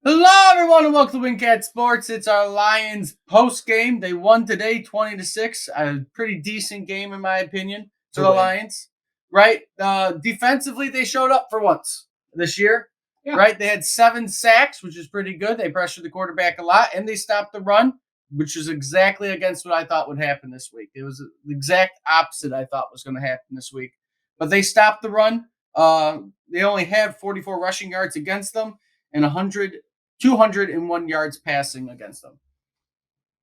Hello, everyone, and welcome to WinCat Sports. It's our Lions post game. They won today, 20-6. A pretty decent game, in my opinion, for the Lions. Right? Defensively, they showed up for once this year. Yeah. Right? They had 7 sacks, which is pretty good. They pressured the quarterback a lot, and they stopped the run, which is exactly against what I thought would happen this week. It was the exact opposite I thought was going to happen this week. But they stopped the run. They only had 44 rushing yards against them and 201 yards passing against them.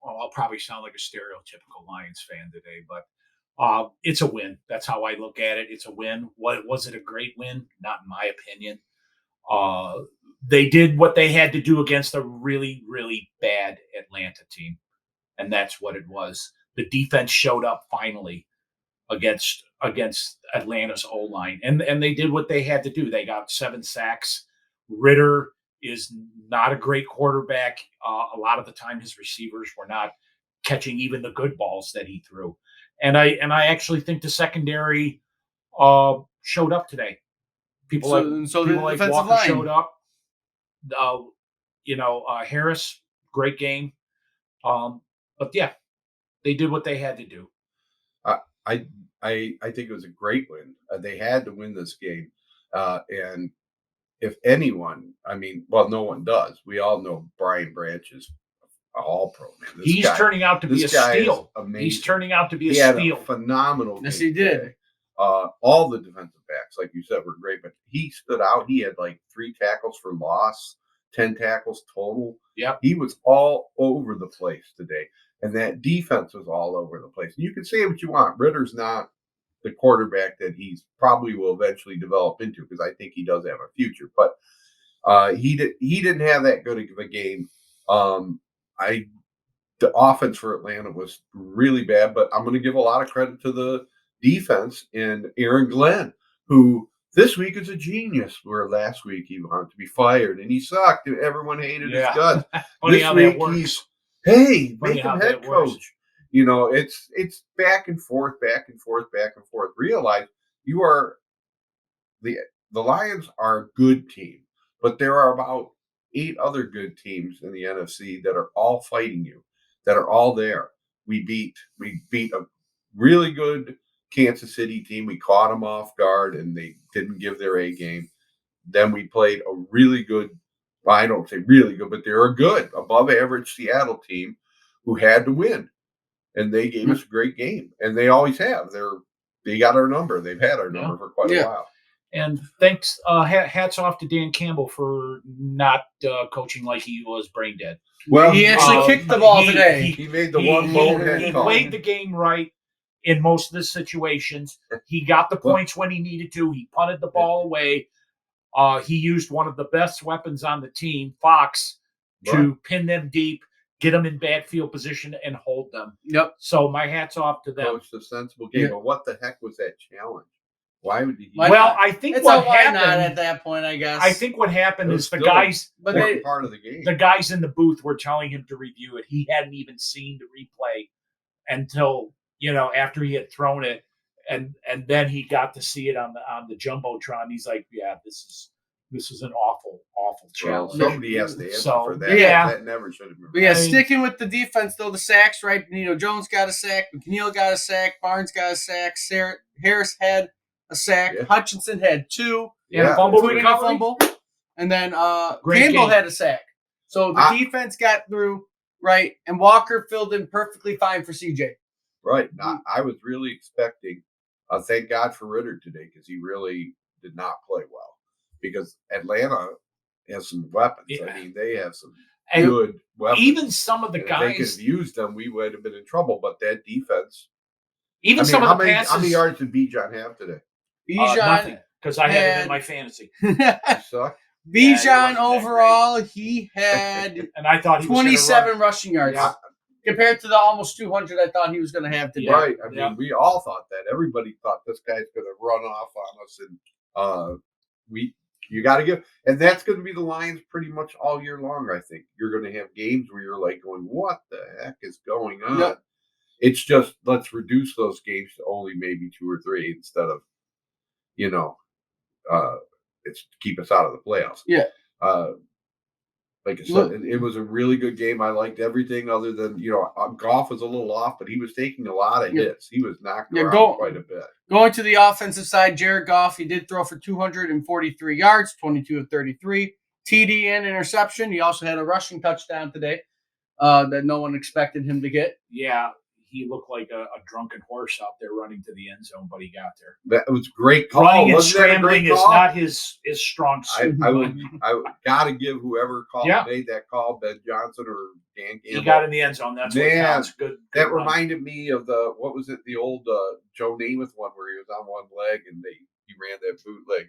Well, I'll probably sound like a stereotypical Lions fan today, but it's a win. That's how I look at it. It's a win. Was it a great win? Not in my opinion. They did what they had to do against a really, really bad Atlanta team, and that's what it was. The defense showed up finally against Atlanta's O-line, and they did what they had to do. They got 7 sacks. Ritter is not a great quarterback. A lot of the time, his receivers were not catching even the good balls that he threw. And I actually think the secondary showed up today. People like Walker line showed up. Harris, great game. But yeah, they did what they had to do. I think it was a great win. They had to win this game, and if anyone, no one does. We all know Brian Branch is all pro, man. He's turning out to be a steal. He's turning out to be a steal. He had a phenomenal. Yes, he did. Today. All the defensive backs, like you said, were great, but he stood out. He had like 3 tackles for loss, 10 tackles total. Yeah, he was all over the place today, and that defense was all over the place. And you can say what you want. Ritter's not the quarterback that he's probably will eventually develop into, because I think he does have a future. But he didn't have that good of a game. The offense for Atlanta was really bad, but I'm going to give a lot of credit to the defense and Aaron Glenn, who this week is a genius, where last week he wanted to be fired and he sucked and everyone hated his guts. This week he's, hey, make him head coach. You know, it's back and forth. Realize you are the Lions are a good team, but there are about 8 other good teams in the NFC that are all fighting you, that are all there. We beat a really good Kansas City team. We caught them off guard and they didn't give their A game. Then we played a really good, well, I don't say really good, but they're a good, above average Seattle team who had to win. And they gave us a great game. And they always have. They got our number. They've had our number for quite a while. And thanks, hats off to Dan Campbell for not coaching like he was brain dead. Well, he actually kicked the ball today. He made the one bonehead call. He played the game right in most of the situations. He got the points when he needed to. He punted the ball away. He used one of the best weapons on the team, Fox, to pin them deep, get them in bad field position, and hold them. Yep. So my hat's off to them. Coached a sensible game. Yeah. But what the heck was that challenge? Why would he? Well, I think it's what happened at that point, I guess. I think what happened is the guys, part of the game. The guys in the booth were telling him to review it. He hadn't even seen the replay until after he had thrown it, and then he got to see it on the jumbotron. He's like, "Yeah, this is an awful challenge." Well, somebody has to answer for that. Yeah, that never should have been. But sticking with the defense though, the sacks, right? Jones got a sack, McNeil got a sack, Barnes got a sack, Harris had a sack, Hutchinson had 2, a fumble, and then Campbell had a sack. So the defense got through, right? And Walker filled in perfectly fine for CJ. Right. Now, I was really expecting. Thank God for Ritter today, because he really did not play well. Because Atlanta has some weapons. Yeah. I mean, they have some good weapons. Even some of the guys, if they could have used them, we would have been in trouble. But that defense. Some of the passes. How many yards did Bijan have today? Nothing, because I had it in my fantasy. Bijan overall, he had and I thought he 27 rushing yards. Yeah. Compared to the almost 200 I thought he was going to have today. Right. I mean, we all thought that. Everybody thought this guy's going to run off on us. And you got to give. And that's going to be the Lions pretty much all year long, I think. You're going to have games where you're like going, what the heck is going on? Yep. It's just, let's reduce those games to only maybe 2 or 3 instead of, it's keep us out of the playoffs. Yeah. But Like I said, it was a really good game. I liked everything other than, Goff was a little off, but he was taking a lot of hits. He was knocked around quite a bit. Going to the offensive side, Jared Goff, he did throw for 243 yards, 22 of 33, TD and interception. He also had a rushing touchdown today that no one expected him to get. Yeah, he looked like a drunken horse out there running to the end zone, but he got there. That was a great call. Running and scrambling is not his strong suit. I got to give whoever made that call, Ben Johnson or Dan Campbell. He got in the end zone. That's what counts. Good that run. Reminded me of the old Joe Namath one where he was on one leg and he ran that bootleg.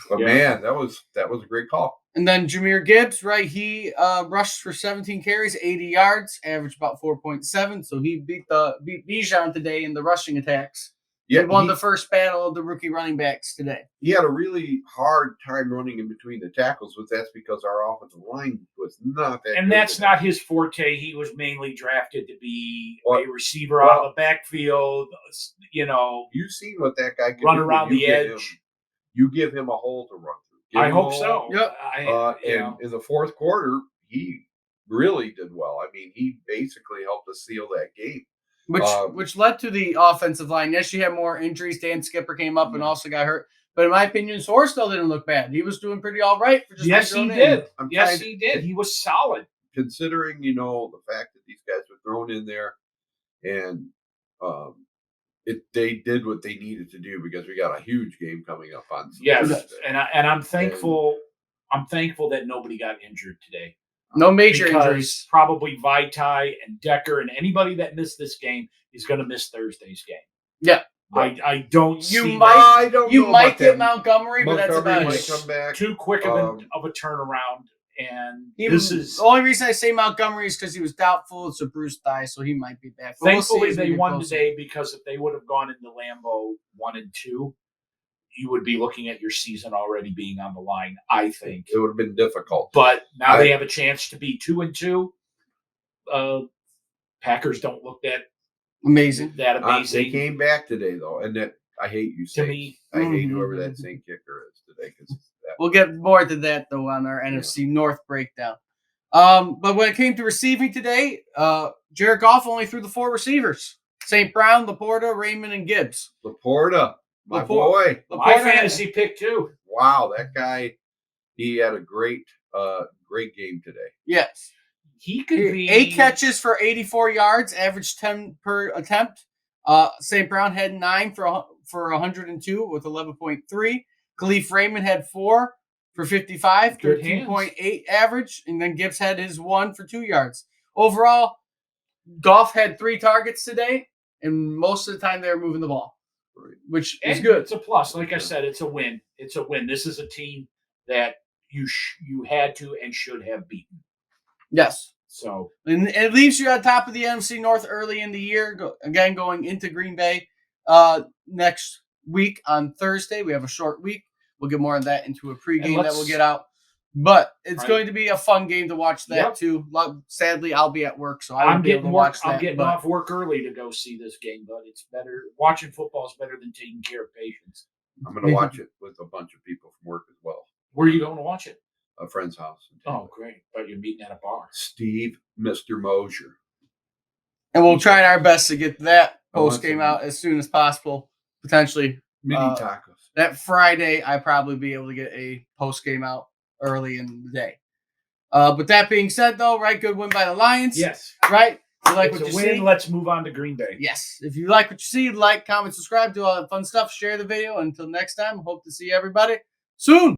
But man, that was a great call. And then Jahmyr Gibbs, right? He rushed for 17 carries, 80 yards, averaged about 4.7. So he beat Bijan today in the rushing attacks. Yeah, he won the first battle of the rookie running backs today. He had a really hard time running in between the tackles, but that's because our offensive line was not that. And that's not his forte. He was mainly drafted to be a receiver out of the backfield. You've seen what that guy can run around the edge. You give him a hole to run through. I hope so. Yep. And in the fourth quarter, he really did well. I mean, he basically helped us seal that game. Which led to the offensive line. Yes, you had more injuries. Dan Skipper came up and also got hurt. But in my opinion, Sorsdale didn't look bad. He was doing pretty all right. For just he did. He did. He was solid. Considering, the fact that these guys were thrown in there and they did what they needed to do because we got a huge game coming up on Sunday. Yes, and I'm thankful. I'm thankful that nobody got injured today. No major injuries. Probably Vaitai and Decker and anybody that missed this game is going to miss Thursday's game. Yeah, I don't. You might get Montgomery, but that's about it. Come back. Too quick of a turnaround. And the only reason I say Montgomery is because he was doubtful. It's a bruised thigh, so he might be back. But thankfully, they won today because if they would have gone into Lambeau 1-2, you would be looking at your season already being on the line. I think it would have been difficult. But now they have a chance to be 2-2. Packers don't look that amazing. They came back today, though, and that I hate you. To me, I hate whoever that Saint kicker is today because. We'll get more to that, though, on our NFC North breakdown. But when it came to receiving today, Jared Goff only threw the 4 receivers. St. Brown, Laporta, Raymond, and Gibbs. Laporta, my boy. My fantasy pick, too. Wow, that guy, he had a great game today. Yes. He could be 8 catches for 84 yards, average 10 per attempt. St. Brown had 9 for 102 with 11.3. Khalif Raymond had 4 for 55, 13.8 average, and then Gibbs had his 1 for 2 yards. Overall, Goff had 3 targets today, and most of the time they were moving the ball, which is good. It's a plus. Like I said, it's a win. It's a win. This is a team that you had to and should have beaten. Yes. So and it leaves you on top of the NFC North early in the year. Going into Green Bay next week on Thursday. We have a short week. We'll get more of that into a pregame that we'll get out. But it's going to be a fun game to watch that too. Sadly, I'll be at work, so I won't be able to watch that. I'm getting off work early to go see this game, but it's better. Watching football is better than taking care of patients. I'm going to watch it with a bunch of people from work as well. Where are you going to watch it? A friend's house. Oh, great. But you're meeting at a bar. Steve, Mr. Mosier. And we'll try our best to get that post game out as soon as possible. Potentially. Mini tacos. That Friday, I probably be able to get a post game out early in the day. But that being said, though, right, good win by the Lions. Yes. Right? You like it's what you win. see? Let's move on to Green Bay. Yes. If you like what you see, like, comment, subscribe, do all that fun stuff. Share the video. Until next time, hope to see everybody soon.